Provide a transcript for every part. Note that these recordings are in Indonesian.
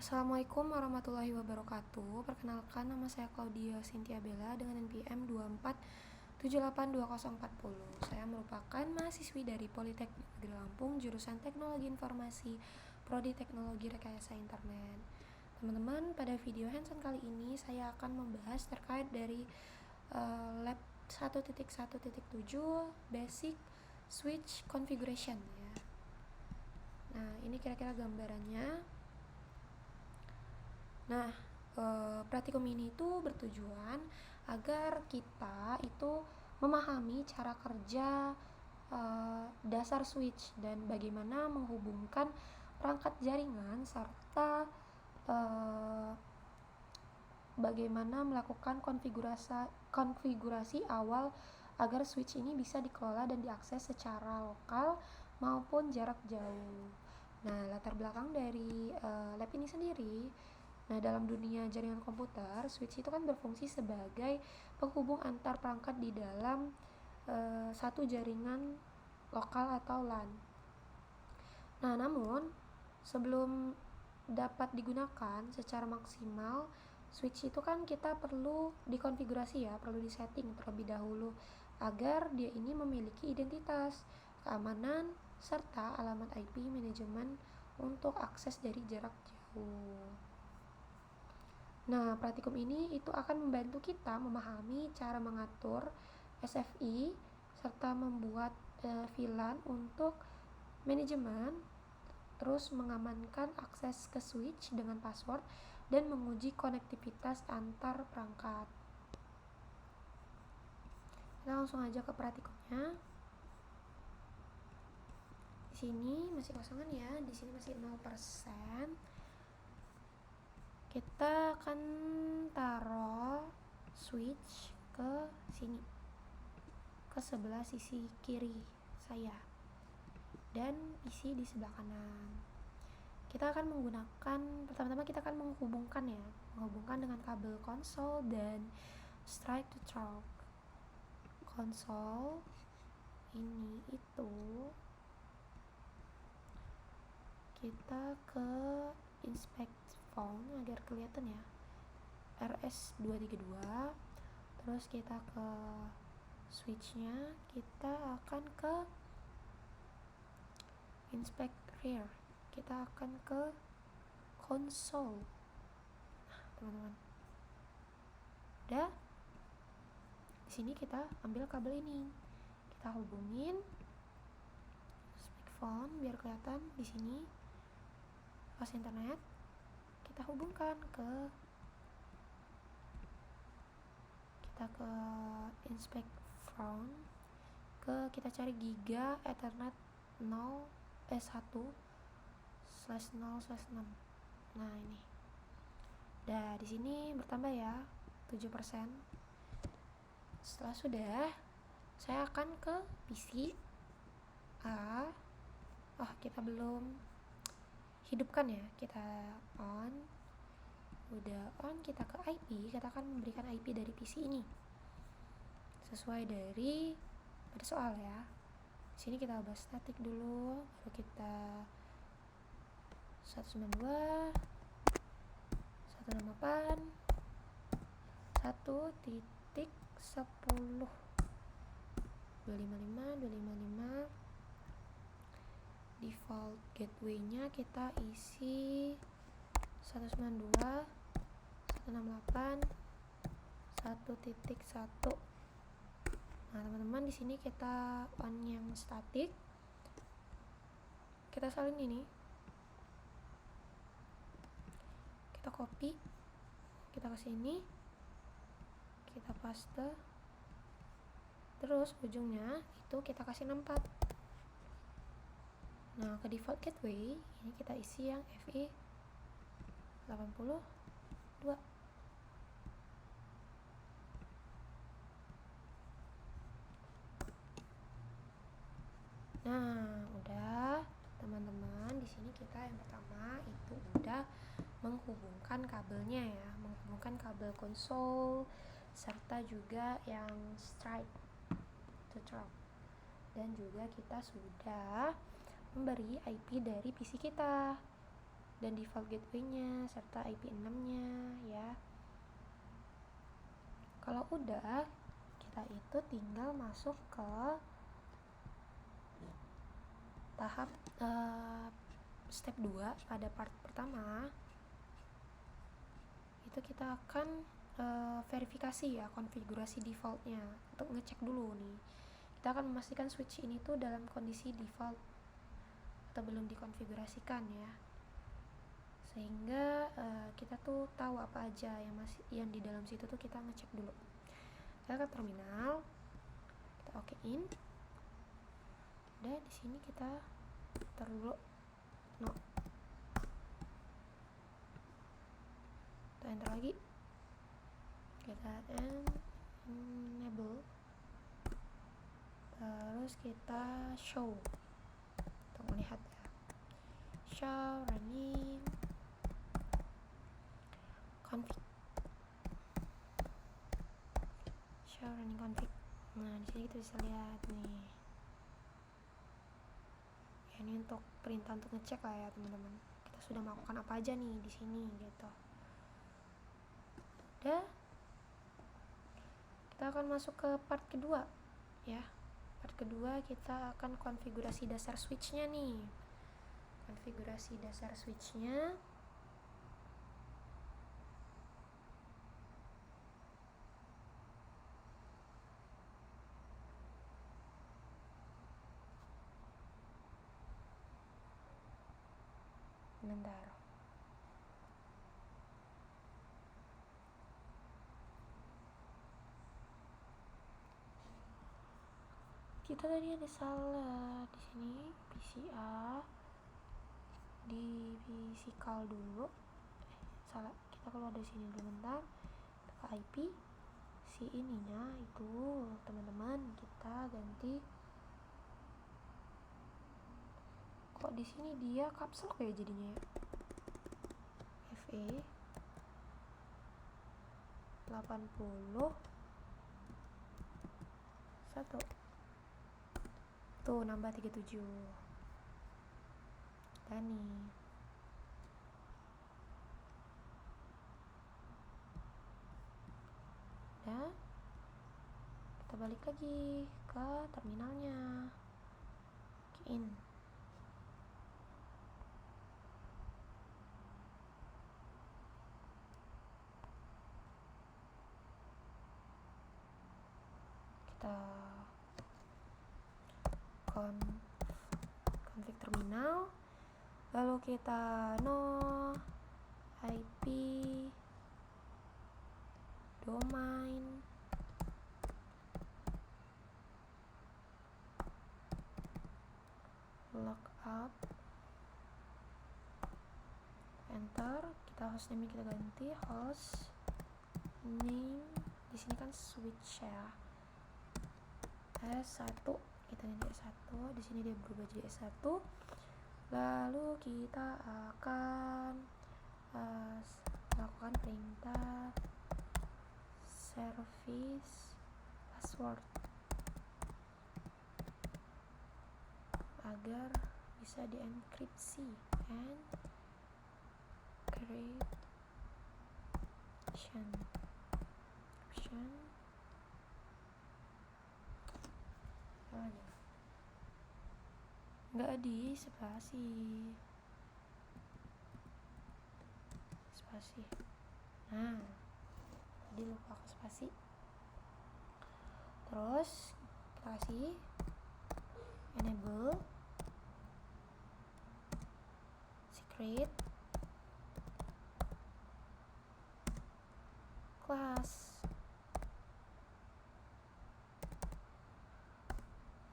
Assalamualaikum warahmatullahi wabarakatuh. Perkenalkan, nama saya Claudia Cynthia Bella dengan NPM 24782040. Saya merupakan mahasiswi dari Politeknik Negeri Lampung, jurusan Teknologi Informasi, Prodi Teknologi Rekayasa Internet. Teman-teman, pada video hands-on kali ini saya akan membahas terkait dari lab 1.1.7 Basic Switch Configuration ya. Nah, ini kira-kira gambarannya. Nah, praktikum ini itu bertujuan agar kita itu memahami cara kerja dasar switch dan bagaimana menghubungkan perangkat jaringan serta bagaimana melakukan konfigurasi awal agar switch ini bisa dikelola dan diakses secara lokal maupun jarak jauh. Nah, latar belakang dari lab ini sendiri. Nah, dalam dunia jaringan komputer, switch itu kan berfungsi sebagai penghubung antar perangkat di dalam satu jaringan lokal atau LAN. Nah, namun sebelum dapat digunakan secara maksimal, switch itu kan kita perlu dikonfigurasi ya, perlu disetting terlebih dahulu agar dia ini memiliki identitas, keamanan, serta alamat IP manajemen untuk akses dari jarak jauh. Nah, praktikum ini itu akan membantu kita memahami cara mengatur SFI serta membuat VLAN untuk manajemen, terus mengamankan akses ke switch dengan password dan menguji konektivitas antar perangkat. Kita langsung aja ke praktikumnya. Di sini masih kosongan ya, di sini masih 0%. Kita akan taruh switch ke sini, ke sebelah sisi kiri saya, dan isi di sebelah kanan. Kita akan menggunakan, pertama-tama kita akan menghubungkan dengan kabel konsol dan straight to through. Konsol ini itu kita ke inspect phone agar kelihatan ya, RS232. Terus kita ke switchnya, kita akan ke inspect rear, kita akan ke konsol. Nah, teman-teman, udah. Di sini kita ambil kabel ini, kita hubungin speakphone biar kelihatan di sini pas internet. Kita hubungkan ke inspect phone, kita cari giga ethernet 1/0/6. Nah, ini. Dah, di sini bertambah ya, 7%. Setelah sudah, saya akan ke PC A. Kita belum hidupkan ya, kita on. Udah on, kita ke IP, kita akan memberikan IP dari PC ini sesuai dari pada soal ya. Di sini kita ubah static dulu, baru kita 192 168 1.10 255 default gateway-nya kita isi 192 168 1.1. Nah, teman-teman, di sini kita on yang static. Kita salin ini. Kita copy. Kita ke sini. Kita paste. Terus ujungnya itu kita kasih 64. Nah, ke default gateway ini kita isi yang FE 82. Nah, udah teman-teman. Di sini kita yang pertama itu udah menghubungkan kabelnya ya, menghubungkan kabel konsol serta juga yang straight to through. Dan juga kita sudah memberi IP dari PC kita. dan default gateway-nya serta IP6-nya ya. Kalau udah, kita itu tinggal masuk ke tahap step 2 pada part pertama. Itu kita akan verifikasi ya konfigurasi defaultnya untuk ngecek dulu nih. Kita akan memastikan switch ini tuh dalam kondisi default atau belum dikonfigurasikan ya, sehingga kita tuh tahu apa aja yang di dalam situ tuh kita ngecek dulu. Kita ke terminal, kita okein. Udah, di sini kita taruh dulu no, kita enter lagi, kita enable, terus kita show untuk melihat ya, show running config, show running config. Nah, di sini kita bisa lihat nih ya, ini untuk perintah untuk ngecek lah ya teman-teman, kita sudah melakukan apa aja nih di sini gitu. Udah, kita akan masuk ke part kedua ya. Part kedua kita akan konfigurasi dasar switchnya nih. Konfigurasi dasar switchnya bentar. Kita tadi ada salah di sini, PCA di physical dulu. Salah, kita keluar dari sini dulu bentar. Ke IP si ininya itu teman-teman, kita ganti. Kok di sini dia caps lock ya jadinya ya? FE 80 1 tuh nambah 37 dan nih ya, kita balik lagi ke terminalnya, in. Kita config terminal, lalu kita no IP domain lookup, enter. Kita hostname kita ganti host name, di sini kan switch ya, S1, kita ganti S1, di sini dia berubah jadi S1. Lalu kita akan lakukan perintah service password agar bisa dienkripsi and encryption nggak di spasi. Nah, tadi lupa ke spasi. Terus kita kasih enable secret class.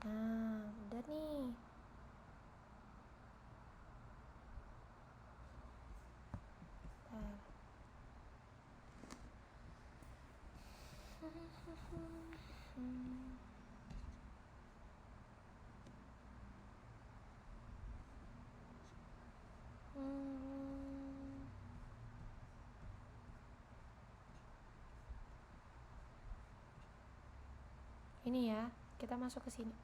Nah, udah nih. Ini ya, kita masuk ke sini.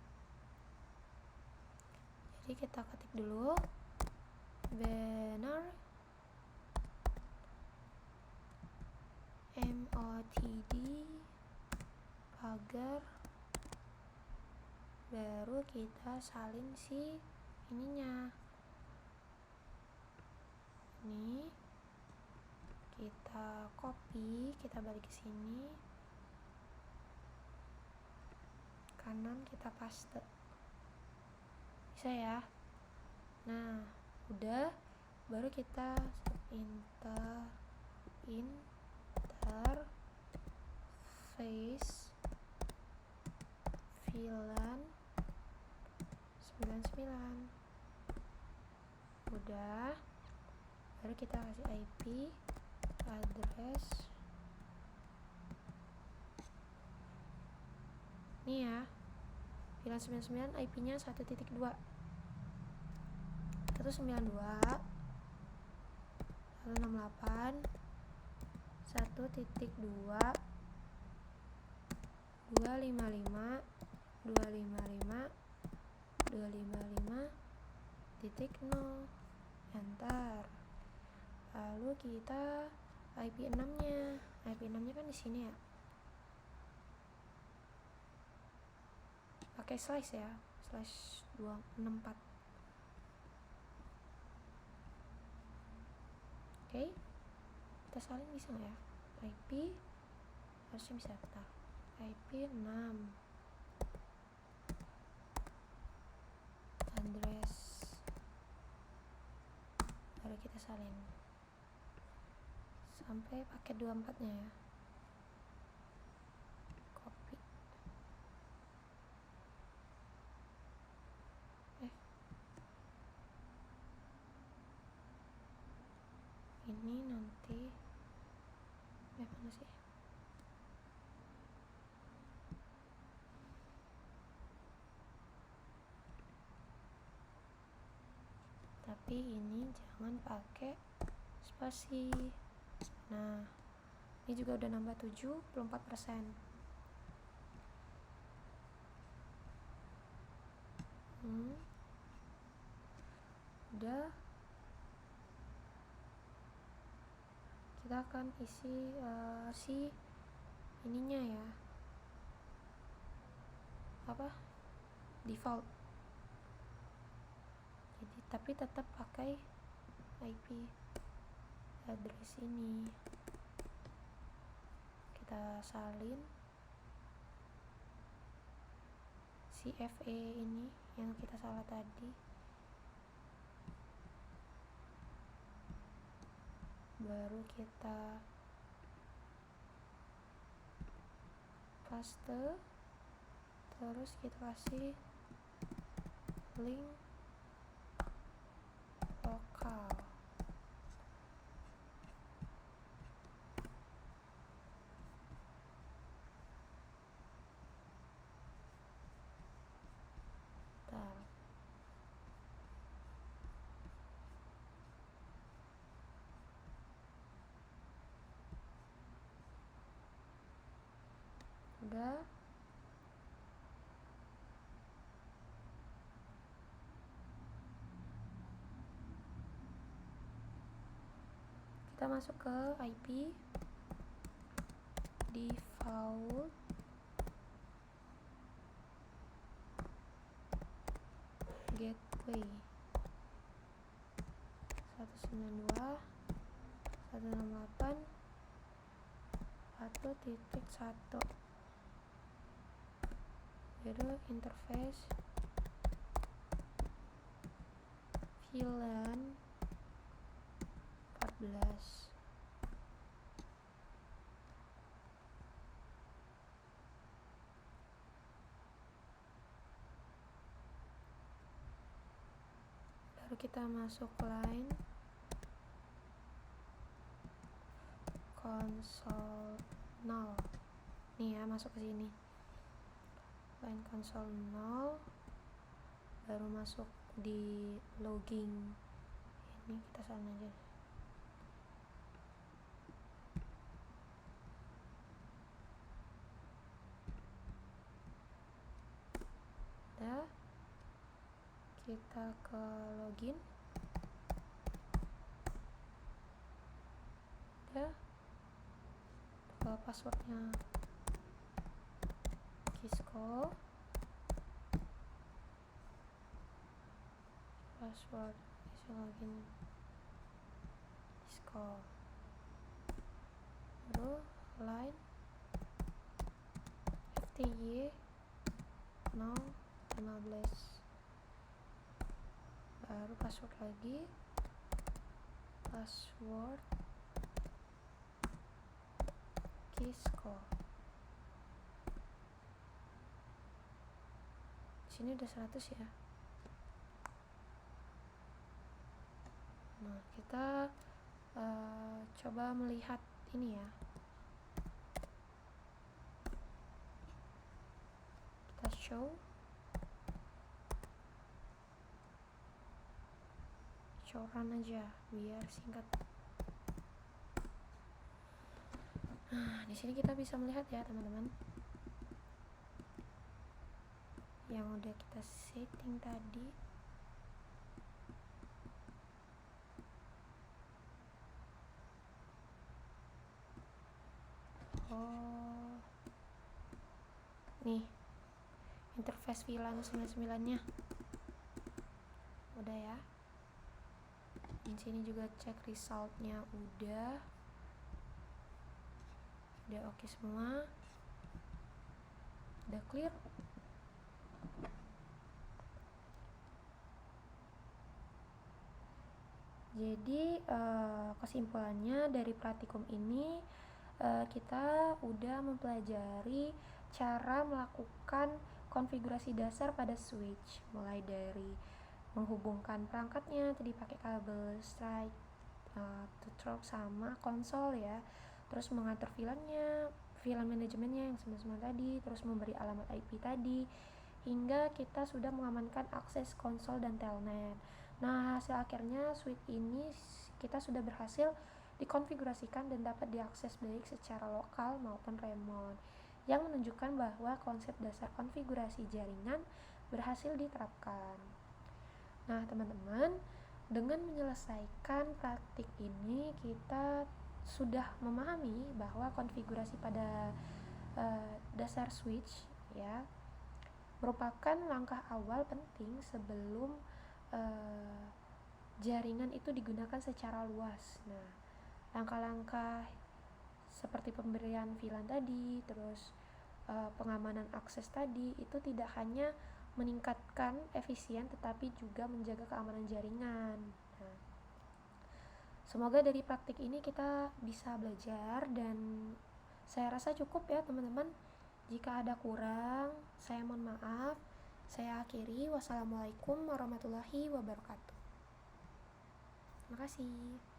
Jadi kita ketik dulu banner std pagar, baru kita salin si ininya. Ini kita copy, kita balik ke sini, kanan kita paste, bisa ya. Nah udah, baru kita interface VLAN 99. Udah, baru kita kasih IP address nih ya, VLAN 99 IP nya 1.2 192 168 1.2 255 255 255.0, enter. Lalu kita IP 6 nya, IP 6 nya kan di sini ya, pakai slash ya, /264. Oke, kita salin bisa nggak ya? IP harusnya bisa, bentar. IP 6 address, baru kita salin sampai paket 24 nya ya, copy. Ini nanti mana sih? Tapi ini jangan pakai spasi. Nah ini juga udah nambah 74%. Udah, kita akan isi si ininya ya, apa, default. Jadi tapi tetap pakai IP address ini. Kita salin si FE ini yang kita salah tadi, baru kita paste, terus kita kasih link lokal. Udah, kita masuk ke IP default gateway 192.168.1.1, baru interface VLAN 14. Baru kita masuk line console 0. Nih ya, masuk ke sini. Line console 0, baru masuk di logging. Ini kita salin aja. Udah, kita ke login. Udah, passwordnya Kisco, password bisa login Kisco, baru line FTY 015, baru password lagi, password Kisco. Sini udah 100 ya. Nah, kita coba melihat ini ya. Kita show run aja biar singkat. Nah, di sini kita bisa melihat ya teman-teman, yang udah kita setting tadi. Oh, nih interface VLAN 99 nya udah ya. Di sini juga cek resultnya udah oke semua, udah clear. Jadi kesimpulannya dari praktikum ini, kita udah mempelajari cara melakukan konfigurasi dasar pada switch, mulai dari menghubungkan perangkatnya tadi pakai kabel strike to through sama konsol ya, terus mengatur VLAN manajemennya yang sama-sama tadi, terus memberi alamat IP tadi, hingga kita sudah mengamankan akses konsol dan telnet. Nah, hasil akhirnya switch ini kita sudah berhasil dikonfigurasikan dan dapat diakses baik secara lokal maupun remote, yang menunjukkan bahwa konsep dasar konfigurasi jaringan berhasil diterapkan. Nah, teman-teman, dengan menyelesaikan praktik ini kita sudah memahami bahwa konfigurasi pada dasar switch ya merupakan langkah awal penting sebelum jaringan itu digunakan secara luas. Nah, langkah-langkah seperti pemberian VLAN tadi, terus pengamanan akses tadi, itu tidak hanya meningkatkan efisien tetapi juga menjaga keamanan jaringan. Nah, semoga dari praktik ini kita bisa belajar, dan saya rasa cukup ya teman-teman. Jika ada kurang, saya mohon maaf. Saya akhiri. Wassalamualaikum warahmatullahi wabarakatuh. Terima kasih.